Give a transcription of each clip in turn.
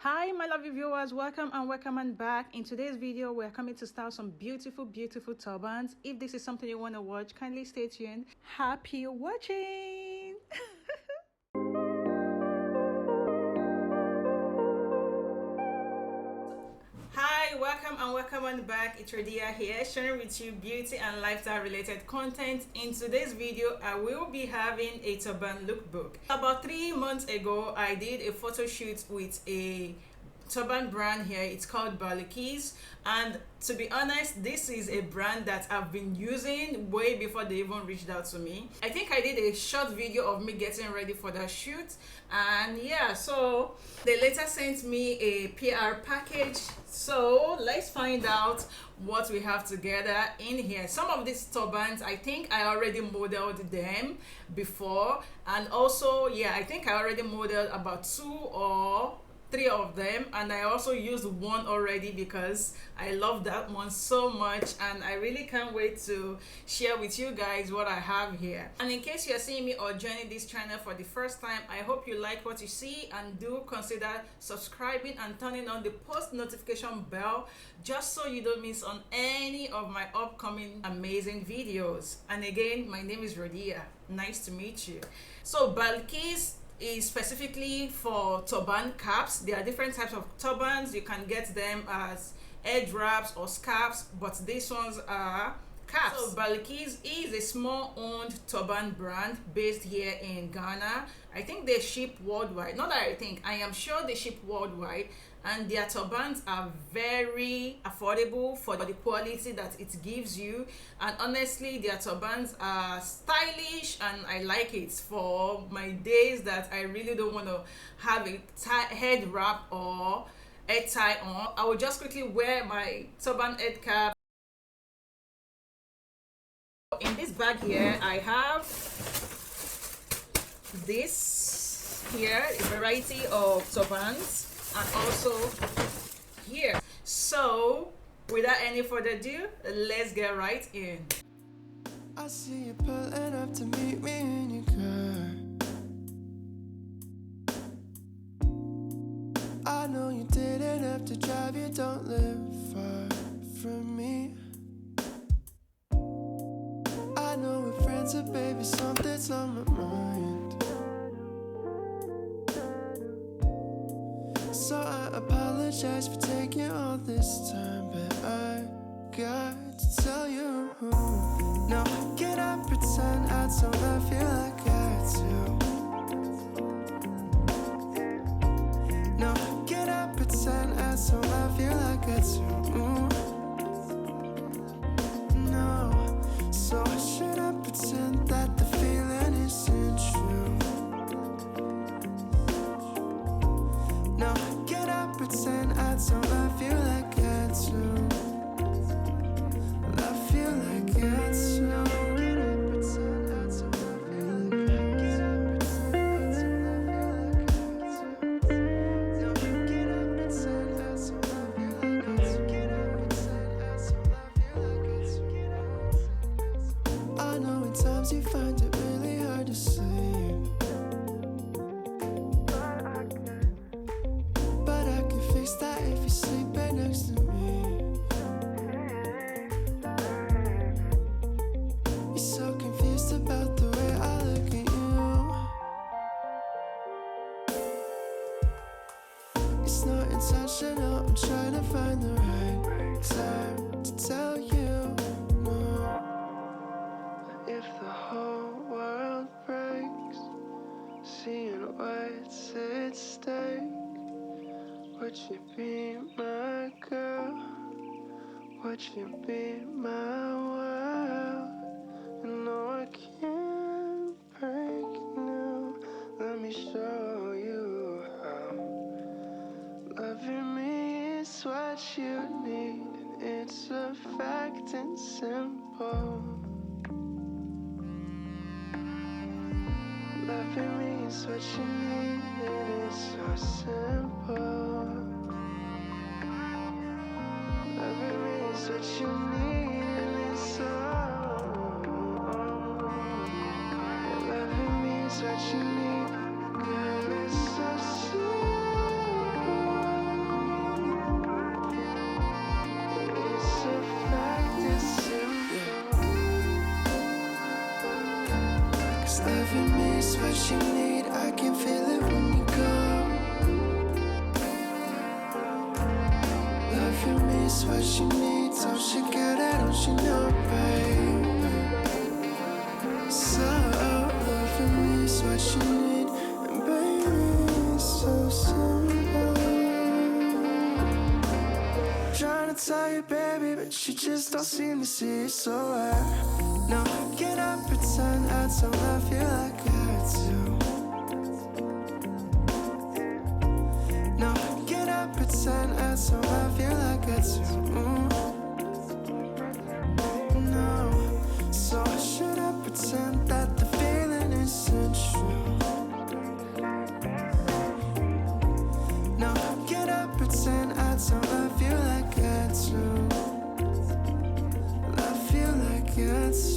Hi my lovely viewers, welcome and back. In today's video we're coming to style some beautiful turbans. If this is something you want to watch, kindly stay tuned. Happy watching. Hi, welcome and back. It's Rhodiya here, sharing with you beauty and lifestyle related content. In today's video I will be having a turban lookbook. About 3 months ago I did a photo shoot with a turban brand here. It's called BALKYZ, and to be honest, this is a brand that I've been using way before they even reached out to me. I think I did a short video of me getting ready for that shoot, and yeah, so they later sent me a PR package. So let's find out what we have together in here. Some of these turbans, I think I already modeled them before, and also yeah, I think I already modeled about 2 or 3 of them, and I also used one already because I love that one so much, and I really can't wait to share with you guys what I have here. And in case you're seeing me or joining this channel for the first time, I hope you like what you see, and do consider subscribing and turning on the post notification bell just so you don't miss on any of my upcoming amazing videos. And again, my name is Rhodiya. Nice to meet you. So BALKYZ is specifically for turban caps. There are different types of turbans. You can get them as head wraps or scarves, but these ones are caps. So BALKYZ is a small owned turban brand based here in Ghana. I think they ship worldwide. Not that I think, I am sure they ship worldwide, and their turbans are very affordable for the quality that it gives you. And honestly, their turbans are stylish, and I like it for my days that I really don't want to have a head wrap or head tie on. I will just quickly wear my turban head cap. In this bag here I have this here, a variety of turbans, and also here. So without any further ado, let's get right in. I see you pulling up to meet me in your car. I know you didn't have to drive, you don't live far from me. I know we're friends, but baby, something's on my mind. So I apologize for taking all this time, but I got to tell you. No, can I pretend I don't love you like I do? No, can I pretend I don't love you like I do? No, so should I pretend that the feeling isn't true? No, can I pretend I don't love you like I do? Love you like I do. I know at times you find it really hard to sleep, but I can fix that if you sleep right next to me. You're so confused about the way I look at you. It's not intentional, I'm trying to find the right time to tell you no. If the whole world breaks, seeing what's at stake, would you be my girl? Would you be my world? No, I can't break now. Let me show you how. Loving me is what you need, it's a fact and simple. Loving me is what you need, and it's so simple. Loving me is what you need, and it's so. Loving me is what you need, girl, it's so simple. she need, I can feel it when you go. Loving me is what she needs, don't she get it, don't she know, babe? So loving me is what she need, and baby, it's so simple. Trying to tell you, baby, but you just don't seem to see it, so no, can I pretend I don't love you like I do? No, can I pretend I don't love you like I do? No, so should I pretend that the feeling isn't true? No, can I pretend I don't love you like I do? Love you like I do.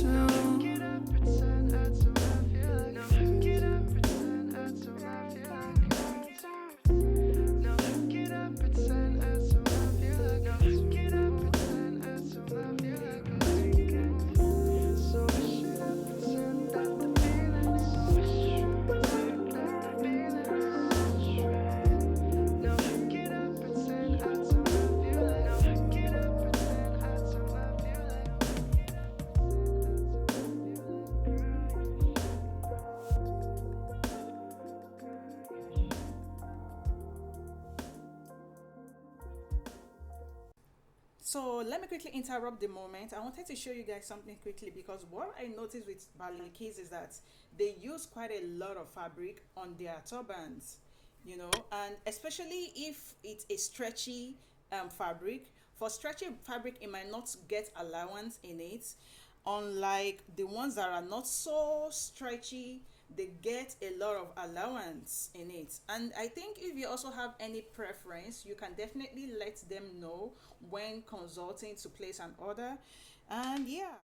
So let me quickly interrupt the moment. I wanted to show you guys something quickly, because what I noticed with BALKYZ is that they use quite a lot of fabric on their turbans, you know, and especially if it's a stretchy fabric. For stretchy fabric, it might not get allowance in it, unlike the ones that are not so stretchy. They get a lot of allowance in it. And I think if you also have any preference, you can definitely let them know when consulting to place an order. And yeah,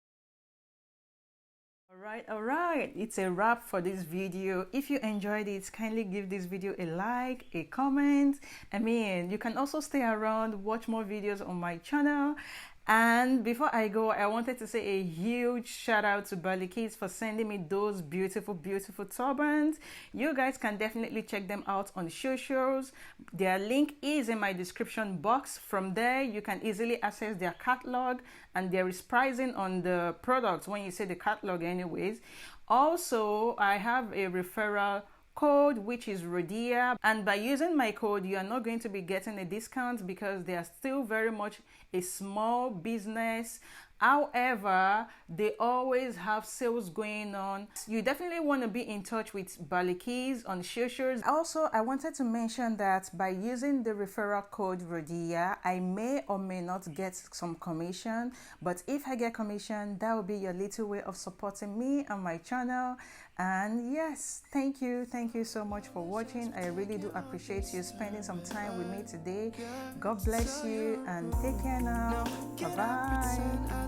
all right, it's a wrap for this video. If you enjoyed it, kindly give this video a like, a comment. I mean, you can also stay around, watch more videos on my channel. And before I go, I wanted to say a huge shout out to BALKYZ for sending me those beautiful turbans. You guys can definitely check them out on socials. Their link is in my description box. From there, you can easily access their catalog, and there is pricing on the products when you say the catalog anyways. Also, I have a referral code, which is Rhodiya, and by using my code you are not going to be getting a discount because they are still very much a small business. However, they always have sales going on. You definitely want to be in touch with BALKYZ on socials. Also, I wanted to mention that by using the referral code Rhodiya, I may or may not get some commission, but if I get commission, that will be your little way of supporting me and my channel. And yes, thank you so much for watching. I really do appreciate you spending some time with me today. God bless you and take care now. Bye bye.